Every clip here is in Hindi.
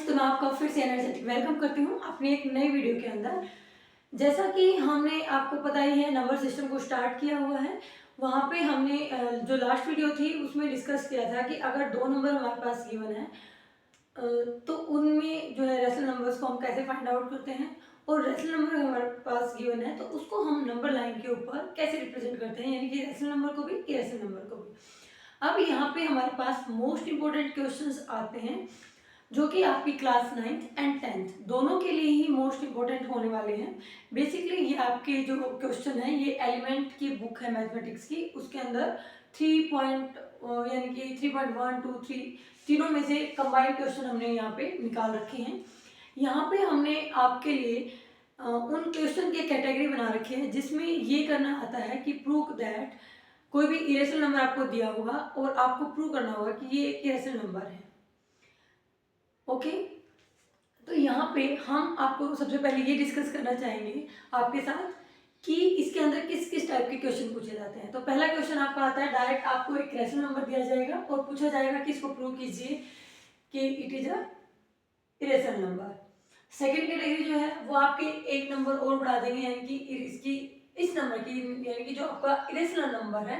फ्रेंड्स, तो मैं आपका फिर से एनर्जेटिक वेलकम करती हूँ अपनी एक नई वीडियो के अंदर। जैसा कि हमने आपको पता ही है नंबर सिस्टम को स्टार्ट किया हुआ है। वहाँ पे हमने जो लास्ट वीडियो थी उसमें डिस्कस किया था कि अगर दो नंबर हमारे पास गिवन है तो उनमें जो है रेशनल नंबर्स को हम कैसे फाइंड आउट करते हैं, और रेशनल नंबर हमारे पास गिवन है तो उसको हम नंबर लाइन के ऊपर कैसे रिप्रेजेंट करते हैं, यानी कि रेशनल नंबर को भी इरेशनल नंबर को भी। अब यहाँ पे हमारे पास मोस्ट इंपॉर्टेंट क्वेश्चंस आते हैं जो कि आपकी क्लास 9th एंड 10th दोनों के लिए ही मोस्ट इंपॉर्टेंट होने वाले हैं। बेसिकली ये आपके जो क्वेश्चन है ये एलिमेंट की बुक है मैथमेटिक्स की, उसके अंदर 3 पॉइंट यानी कि 3.1 2 3 तीनों में से कंबाइंड क्वेश्चन हमने यहाँ पे निकाल रखे हैं। यहाँ पे हमने आपके लिए उन क्वेश्चन की कैटेगरी बना रखी है जिसमें ये करना आता है कि प्रूव दैट कोई भी इरेशनल नंबर आपको दिया होगा और आपको प्रूव करना होगा कि ये एक इरेशनल नंबर है। ओके, तो यहाँ पे हम आपको सबसे पहले ये डिस्कस करना चाहेंगे आपके साथ कि इसके अंदर किस किस टाइप के क्वेश्चन पूछे जाते हैं। तो पहला क्वेश्चन आपका आता है, डायरेक्ट आपको एक रेशनल नंबर दिया जाएगा और पूछा जाएगा कि इसको प्रूव कीजिए कि it is a irrational number. Second category जो है वो आपके एक नंबर और बढ़ा देंगे, यानी कि इसकी इस नंबर की यानी कि जो आपका इरेशनल नंबर है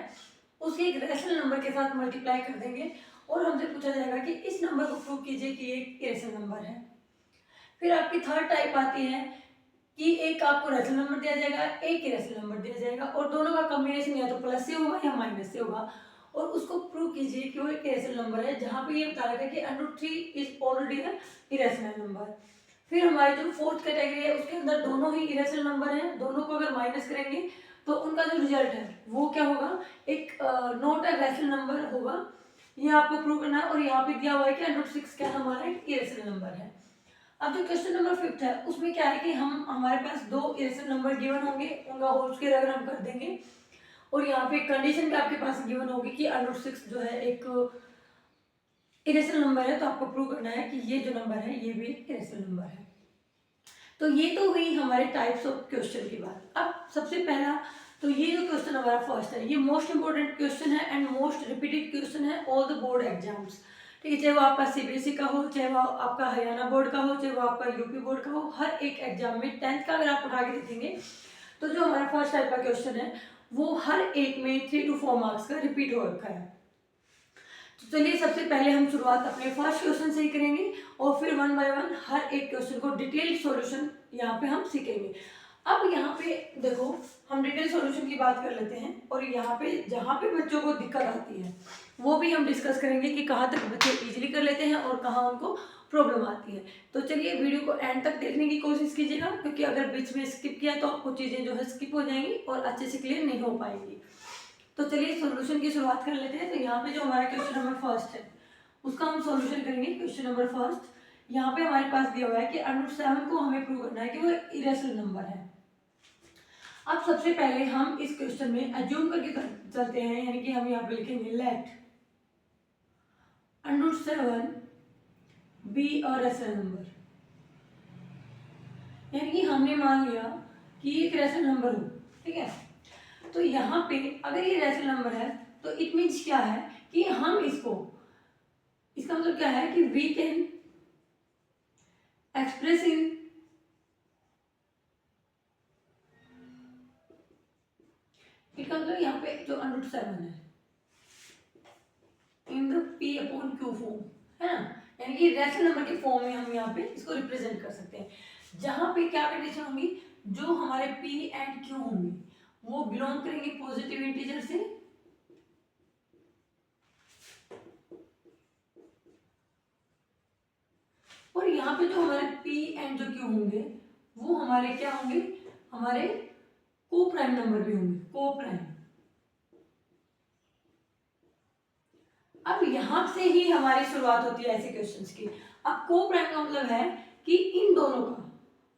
उसके एक रेशनल नंबर के साथ मल्टीप्लाई कर देंगे और हमसे पूछा जाएगा कि इस नंबर को प्रूव कीजिए कि ये इरेशनल नंबर है। फिर आपकी थर्ड टाइप आती है कि एक आपको रेशनल नंबर दिया जाएगा, एक इरेशनल नंबर दिया जाएगा और दोनों का कॉम्बिनेशन या तो प्लस से होगा या माइनस से होगा और उसको प्रूव कीजिए कि वो एक इरेशनल नंबर है, जहाँ पे ये बता रखा है कि √3 is already an irrational number. फिर हमारी जो फोर्थ कैटेगरी है उसके अंदर दोनों ही इरेशनल नंबर हैं, दोनों को अगर माइनस करेंगे तो उनका जो रिजल्ट है वो क्या होगा, एक नॉट अ रेशनल नंबर होगा। ये आपको प्रूव करना है और यहाँ पे दिया हुआ है कि √6 क्या हमारा एक इरेशनल नंबर है। अब जो क्वेश्चन नंबर 5 है उसमें क्या है कि हम हमारे पास दो इरेशनल नंबर गिवन होंगे, उनका होल स्क्वायर अगर हम कर देंगे और यहाँ पे कंडीशन भी आपके पास गिवन होगी कि √6 जो है एक इरेशनल नंबर है, तो आपको प्रूव करना है कि ये जो नंबर है ये भी एक इरेशनल नंबर है। तो ये तो हुई हमारे टाइप्स ऑफ क्वेश्चन की बात। अब सबसे पहला तो ये जो क्वेश्चन हमारा फर्स्ट है ये मोस्ट इंपोर्टेंट क्वेश्चन है एंड मोस्ट रिपीटेड क्वेश्चन है ऑल द बोर्ड एग्जाम्स। ठीक है, चाहे वो आपका सीबीएसई का हो, चाहे वो आपका हरियाणा बोर्ड का हो, चाहे वो आपका यूपी बोर्ड का हो, हर एक एग्जाम में 10th का अगर आप उठा के देखेंगे तो जो हमारा फर्स्ट टाइप का क्वेश्चन है वो हर एक में 3 to 4 मार्क्स का रिपीट हो रखा है। तो चलिए सबसे पहले हम शुरुआत अपने फर्स्ट क्वेश्चन से ही करेंगे और फिर वन बाय वन हर एक क्वेश्चन को डिटेल सॉल्यूशन यहाँ पे हम सीखेंगे। अब यहाँ पे देखो हम डिटेल सॉल्यूशन की बात कर लेते हैं और यहाँ पे जहाँ पे बच्चों को दिक्कत आती है वो भी हम डिस्कस करेंगे कि कहाँ तक बच्चे इजीली कर लेते हैं और कहाँ उनको प्रॉब्लम आती है। तो चलिए वीडियो को एंड तक देखने की कोशिश कीजिएगा, क्योंकि अगर बीच में स्किप किया तो आपको चीज़ें जो है स्किप हो जाएंगी और अच्छे से क्लियर नहीं हो पाएंगी। तो चलिए सॉल्यूशन की शुरुआत कर लेते हैं। तो यहाँ पे जो हमारा क्वेश्चन नंबर फर्स्ट है उसका हम सॉल्यूशन करेंगे। क्वेश्चन नंबर फर्स्ट यहाँ पे हमारे पास दिया हुआ है कि √7 को हमें प्रूव करना है कि वो इरेशनल नंबर है। अब सबसे पहले हम इस क्वेश्चन में अज्यूम करके चलते हैं, यानी कि हम यहाँ पे लिखेंगे let √7 be a rational number, यानी कि हमने मान लिया कि ये एक रेशनल नंबर हो। ठीक है, तो यहाँ पे अगर ये रेशनल नंबर है तो इट मीन्स क्या है कि हम इसको, इसका मतलब क्या है कि वी कैन एक्सप्रेस इन इसका मतलब यहाँ पे जो √7 है इन द P/Q फॉर्म है ना, यानी कि रेशनल नंबर के फॉर्म में हम यहाँ पे इसको रिप्रेजेंट कर सकते हैं। जहां पे क्या कंडीशन होंगी, जो हमारे P एंड Q होंगे वो बिलोंग करेंगे पॉजिटिव इंटीजर से और यहाँ पे जो हमारे P एंड जो Q होंगे वो हमारे क्या होंगे, हमारे को प्राइम नंबर भी होंगे, को प्राइम। अब यहां से ही हमारी शुरुआत होती है ऐसे क्वेश्चंस की। अब को प्राइम का मतलब है कि इन दोनों का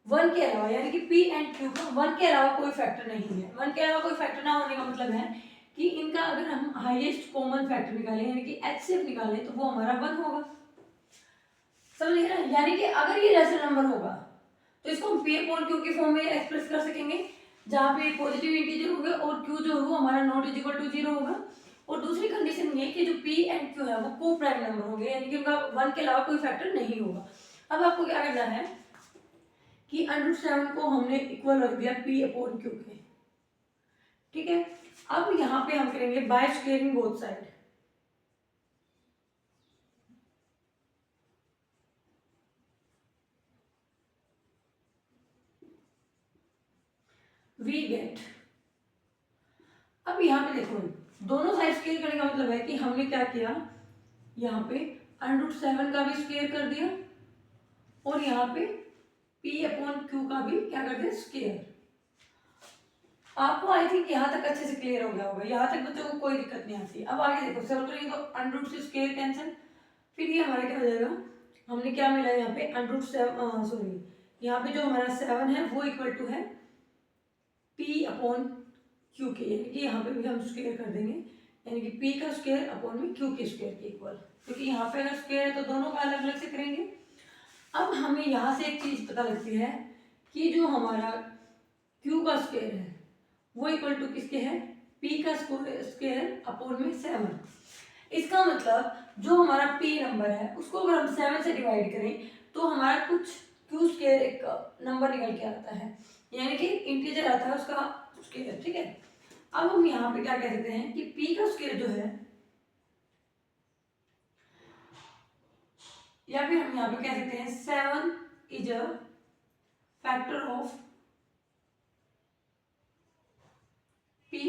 वन के अलावा, यानी कि P एंड Q का वन के अलावा कोई फैक्टर नहीं है। वन के अलावा कोई फैक्टर ना होने का मतलब है कि इनका अगर हम हाईएस्ट कॉमन फैक्टर निकालें यानी कि HCF निकालें तो वो हमारा 1 होगा। समझिए ना, यानी कि अगर ये रेशनल नंबर होगा तो इसको हम P/Q के फॉर्म में एक्सप्रेस कर सकेंगे, जहाँ पे पॉजिटिव इंटीजर होगा और Q जो है वो हमारा नॉट इज इक्वल टू 0 होगा। और दूसरी कंडीशन ये कि जो P एंड Q है वो को प्राइम नंबर होंगे, यानी कि उनका 1 के अलावा कोई फैक्टर नहीं होगा। अब आपको क्या करना है कि √7 को हमने इक्वल रख दिया P/Q के, ठीक है। अब यहाँ पे हम करेंगे by squaring both side, we get, अब यहाँ पे देखो दोनों साइड स्क्वेयर करने का मतलब है कि हमने क्या किया, यहाँ पे √7 का भी स्क्वेयर कर दिया और यहाँ पे P/Q का भी क्या कर दिया, स्क्वेयर। आपको आई थिंक यहाँ तक अच्छे से क्लियर हो गया होगा, यहाँ तक बच्चों को कोई दिक्कत नहीं आती। अब आगे देखो सॉल्व करेंगे तो √ से स्क्वेयर कैंसिल, फिर ये हमारा क्या हो जाएगा, हमने क्या मिला यहाँ पे √7, सॉरी यहाँ पे जो हमारा 7 है वो इक्वल टू है P/Q के, यानी कि यहाँ पे भी हम स्क्वेयर कर देंगे, यानी कि P का स्क्वेयर अपॉन में Q के स्क्वेयर के इक्वल, क्योंकि यहाँ पे अगर स्क्वेयर है तो दोनों का अलग अलग से करेंगे। अब हमें यहाँ से एक चीज पता लगती है कि जो हमारा Q का स्क्वेयर है वो इक्वल टू किसके है, P का स्क्वेयर अपॉन में 7। इसका मतलब जो हमारा P नंबर है उसको अगर हम 7 से डिवाइड करें तो हमारा कुछ Q स्क्वेयर एक नंबर निकल के आता है, यानी कि इंटीजर आता है उसका स्क्वेयर, ठीक है। अब हम यहाँ पे क्या कह सकते हैं कि P का स्क्वेयर जो है, या फिर हम यहाँ पे कह सकते हैं 7 is a factor of P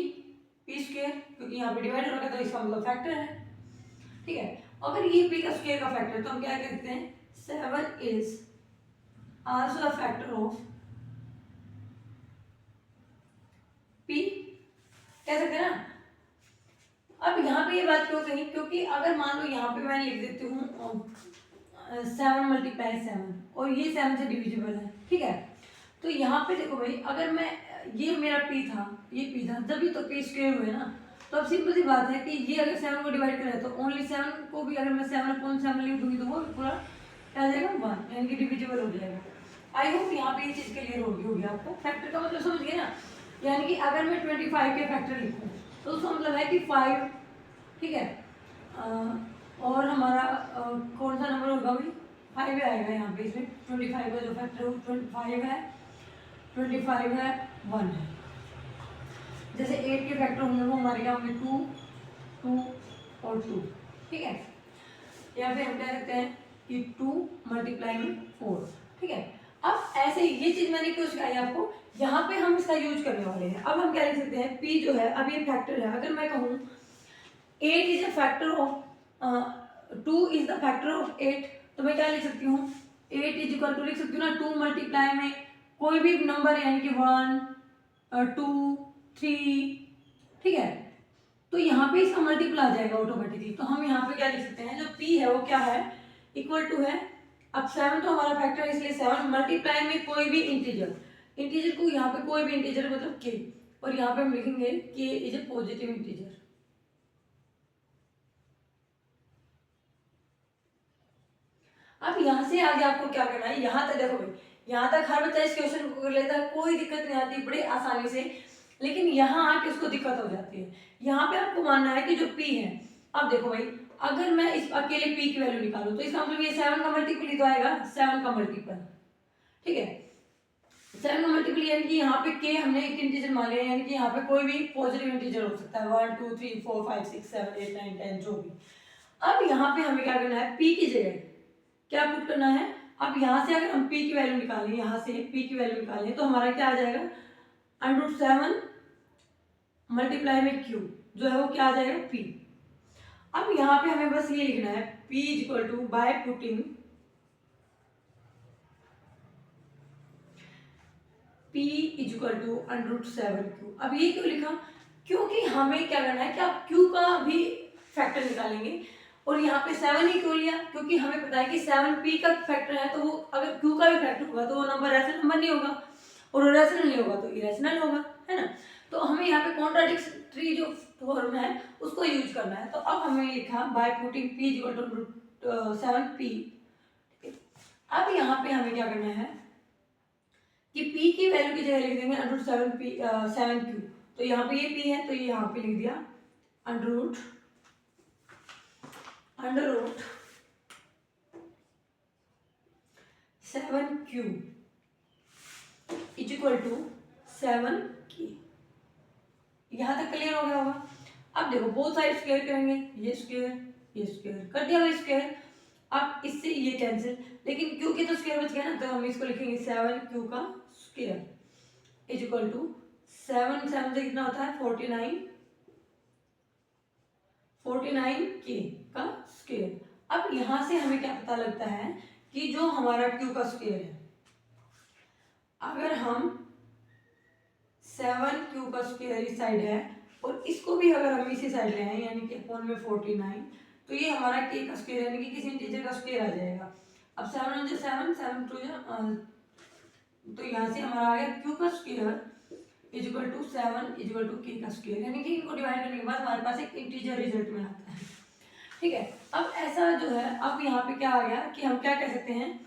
square, क्योंकि यहाँ पे डिवाइड हो रखा है तो इसका मतलब फैक्टर है, ठीक है। अगर ये P का स्क्वेयर का फैक्टर तो हम क्या कह सकते हैं, 7 is also a factor of P, कह सकते हैं ना। अब यहाँ पे ये बात क्यों कही, क्योंकि अगर मान लो यहाँ पे मैं लिख देती हूँ 7 मल्टीप्लाई 7 और ये 7 से डिविजिबल है, ठीक है। तो यहाँ पे देखो भाई, अगर मैं ये मेरा P था, ये P था, जब भी तो P स्क्वेयर हुए ना, तो अब सिंपल सी बात है कि ये अगर 7 को डिवाइड करें तो ओनली 7 को भी अगर मैं 7/7 लिख दूंगी तो वो पूरा क्या आ जाएगा 1, यानी कि डिविजिबल हो जाएगा। आई होप यहाँ पे ये चीज़ क्लियर होगी आपको। फैक्टर का मतलब समझ गए ना, यानी कि अगर मैं 25 के फैक्टर लिखूँ तो उसका मतलब है कि 5, ठीक है। और हमारा कौन सा नंबर होगा भाई, 5 आएगा यहाँ पे, इसमें 25 का जो फैक्टर है 25 है, 25 है, 1 है। जैसे 8 के फैक्टर होंगे वो हमारे क्या होंगे 2, 2 और 2, ठीक है। या फिर हम कह सकते हैं कि 2 मल्टीप्लाई में 4, ठीक है। अब ऐसे ये चीज मैंने क्यों सिखाई आपको, यहाँ पे हम इसका यूज करने वाले हैं। अब हम क्या लिख सकते हैं, P जो है अब ये फैक्टर है, अगर मैं कहूँ 8 is a factor of 2 is the factor of 8, तो मैं क्या लिख सकती हूँ, 8 इज इक्वल टू लिख सकती हूँ ना 2 मल्टीप्लाई में कोई भी नंबर, यानी कि 1, 2, 3, ठीक है। तो यहाँ पे इसका मल्टीपल आ जाएगा ऑटोमेटिकली। तो हम यहाँ पे क्या लिख सकते हैं, जो P है वो क्या है, इक्वल टू है, अब 7 तो हमारा फैक्टर है इसलिए 7 मल्टीप्लाई में कोई भी इंटीजर, इंटीजर को यहाँ पे कोई भी इंटीजर मतलब K, और यहाँ पे हम लिखेंगे K is a positive integer. अब यहाँ से आगे आपको क्या करना है, यहाँ तक देखो भाई, यहाँ तक हर बच्चा इस क्वेश्चन को कर लेता है, कोई दिक्कत नहीं आती बड़े आसानी से, लेकिन यहाँ आके उसको दिक्कत हो जाती है। यहाँ पे आपको मानना है कि जो P है, अब देखो भाई, अगर मैं इस अकेले P की वैल्यू निकालूं तो इसका मतलब ये 7 का मल्टीपल ही तो आएगा, 7 का मल्टीपल, ठीक है। 7 का मल्टीपल यानी कि यहाँ पे K हमने एक इंटीजर मान लिया, यानी कि यहाँ पे कोई भी पॉजिटिव इंटीजर हो सकता है, 1, 2, 3, 4, 5, 6, 7, 8, 9, 10 जो भी। अब यहाँ पे हमें क्या करना है, P की जगह क्या पुट करना है। अब यहाँ से अगर हम P की वैल्यू निकालें, यहाँ से P की वैल्यू निकालें तो हमारा क्या आ जाएगा, √7 मल्टीप्लाई में Q जो है वो क्या आ जाएगा P। अब यहाँ पे हमें बस ये लिखना है P is equal to by putting P is equal to √7Q। अब ये क्यों लिखा, क्योंकि हमें क्या करना है कि आप Q का भी फैक्टर निकालेंगे, और यहाँ पे 7 ही क्यों लिया, क्योंकि हमें पता है कि 7 P का फैक्टर है, तो वो अगर Q का भी फैक्टर होगा तो वो नंबर रैशनल नंबर नहीं होगा, और रैशनल नहीं होगा तो इरेशनल होगा, है ना। तो हमें यहाँ पे कॉन्ट्राडिक्टरी जो फॉर्म है उसको यूज करना है। तो अब हमें लिखा by putting P equal to 7P। अब यहाँ पे हमें क्या करना है कि P की वैल्यू की जगह लिख देंगे √7Q। तो यहाँ पे ये P है तो ये यहाँ पे लिख दिया under root q is equal to 7k। यहाँ तक क्लियर हो गया होगा। अब देखो बोथ साइड स्क्वायर करेंगे, ये स्क्वायर कर दिया हुआ स्क्वायर। अब इससे ये कैंसिल, लेकिन क्यू के तो स्क्वायर बच गया ना, तो हम इसको लिखेंगे 7q का स्क्वायर इज इक्वल टू 7 से कितना होता है 49k का स्क्वायर। अब यहां से हमें क्या पता लगता है कि जो हमारा q का स्क्वायर है, अगर हम 7q का स्क्वायर इस साइड है और इसको भी अगर हम इसी साइड ले आए यानी कि अपॉन में 49, तो ये हमारा k का स्क्वायर यानी कि किसी इंटीजर का स्क्वायर आ जाएगा। अब 7 1 7 7 2 तो यहाँ से हमारा आ गया q का square is equal to 7 is equal to k का स्क्वायर, यानी कि इनको डिवाइड करने के बाद हमारे पास एक इंटीजर रिजल्ट में आता है। ठीक है, अब ऐसा जो है, अब यहाँ पे क्या आ गया कि हम क्या कह सकते हैं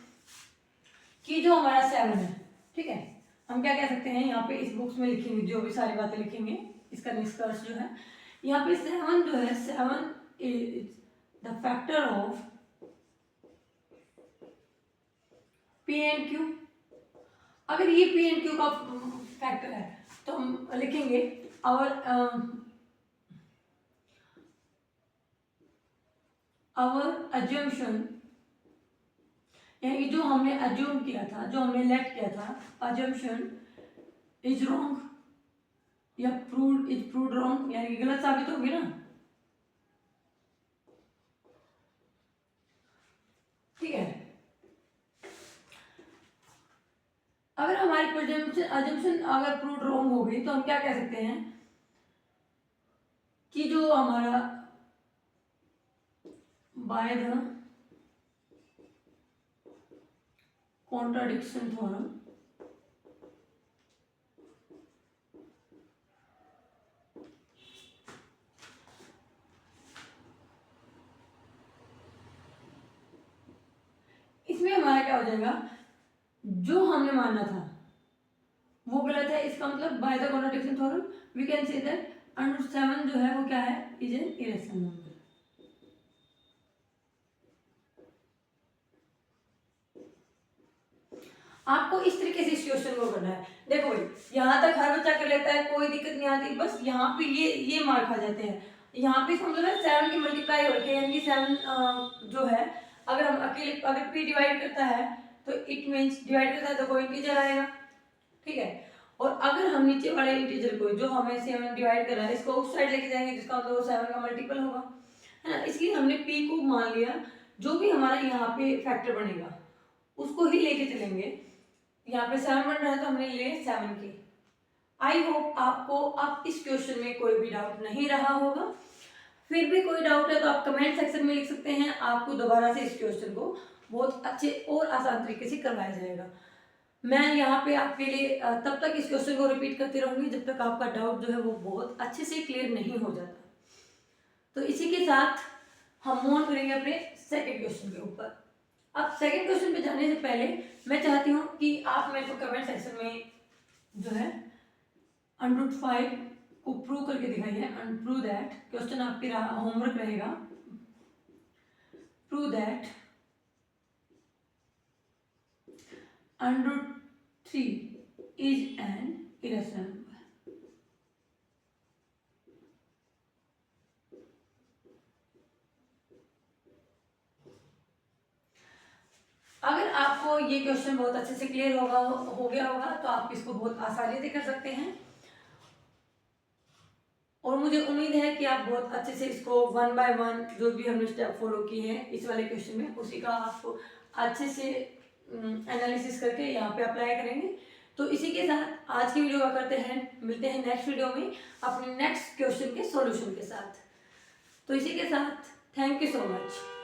कि जो हमारा 7 है, ठीक है, हम क्या कह सकते हैं यहाँ पे इस बुक्स में लिखेंगे जो भी सारी बातें लिखेंगे, इसका निष्कर्ष जो है यहाँ पे 7 जो है 7 is the factor of p and q। अगर ये p एंड q का फैक्टर है तो हम लिखेंगे our assumption, यानी कि जो हमने अज्यूम किया था, जो हमने लेट किया था, assumption इज रॉन्ग या प्रूव्ड रॉन्ग, यानी कि गलत साबित होगी ना। ठीक है, अगर हमारी assumption अगर प्रूव्ड रॉन्ग हो गई तो हम क्या कह सकते हैं कि जो हमारा बाय द कॉन्ट्राडिक्शन थ्योरम इसमें हमारा क्या हो जाएगा, जो हमने माना था वो गलत है, इसका मतलब by the contradiction theorem we can say that √7 जो है वो क्या है, इज एन इरेशनल नंबर। आपको इस तरीके से इस क्वेश्चन को करना है। देखो भाई, यहाँ तक हर बच्चा कर लेता है, कोई दिक्कत नहीं आती, बस यहाँ पे ये मार्क आ जाते हैं। यहाँ पे इसका मतलब है 7 की मल्टीप्लाई हो रही है, यानी कि 7 जो है अगर हम अकेले अगर p डिवाइड करता है तो इट मीन्स डिवाइड करता है तो कोई इंटीजर आएगा। ठीक है, और अगर हम नीचे वाले इंटीजर को जो हमें 7 डिवाइड कर रहा है इसको उस साइड लेके जाएंगे जिसका मतलब वो 7 का मल्टीपल होगा, है ना। इसलिए हमने p को मान लिया, जो भी हमारा यहाँ पे फैक्टर बनेगा उसको ही लेके चलेंगे। यहाँ पे 7 बन रहा है तो हमने लिए 7 के। आई होप आपको अब इस क्वेश्चन में कोई भी डाउट नहीं रहा होगा। फिर भी कोई डाउट है तो आप कमेंट सेक्शन में लिख सकते हैं, आपको दोबारा से इस क्वेश्चन को बहुत अच्छे और आसान तरीके से करवाया जाएगा। मैं यहाँ पे आपके लिए तब तक इस क्वेश्चन को रिपीट करती रहूंगी जब तक आपका डाउट जो है वो बहुत अच्छे से क्लियर नहीं हो जाता। तो इसी के साथ हम मूव ऑन करेंगे अपने सेकेंड क्वेश्चन के ऊपर। अब सेकेंड क्वेश्चन पे जाने से पहले मैं चाहती हूँ कि आप मेरे को कमेंट सेक्शन में जो है √5 को प्रूव करके दिखाइए। एंड प्रूव दैट, क्वेश्चन आपके होमवर्क रहेगा, prove that √3 is an irrational number. अगर आपको ये क्वेश्चन बहुत अच्छे से क्लियर हो गया होगा तो आप इसको बहुत आसानी से कर सकते हैं, और मुझे उम्मीद है कि आप बहुत अच्छे से इसको 1 बाय 1 जो भी हमने स्टेप फॉलो किए हैं इस वाले क्वेश्चन में उसी का आपको अच्छे से एनालिसिस करके यहाँ पे अप्लाई करेंगे। तो इसी के साथ आज की वीडियो का करते हैं, मिलते हैं नेक्स्ट वीडियो में अपने नेक्स्ट क्वेश्चन के सॉल्यूशन के साथ। तो इसी के साथ थैंक यू सो मच।